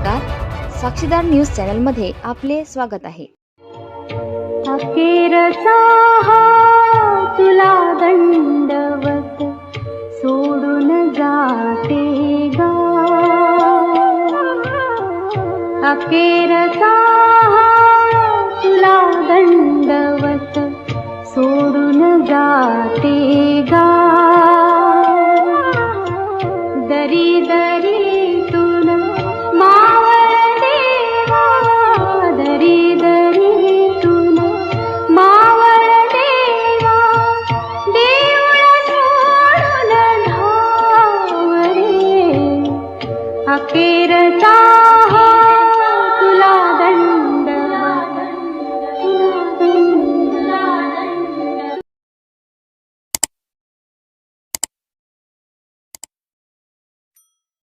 नमस्कार, साक्षीदार news channel मध्ये आपले स्वागत आहे. अखेरचा हा तुला दंडवत सोडून जाते गा. अखेरचा हा तुला दंडवत सोडून जाते गा. दरी दरीतून मावळ देवा, दरी दरीतून मावळ देवा, देऊळ सोडून धाव रे. अखेरचा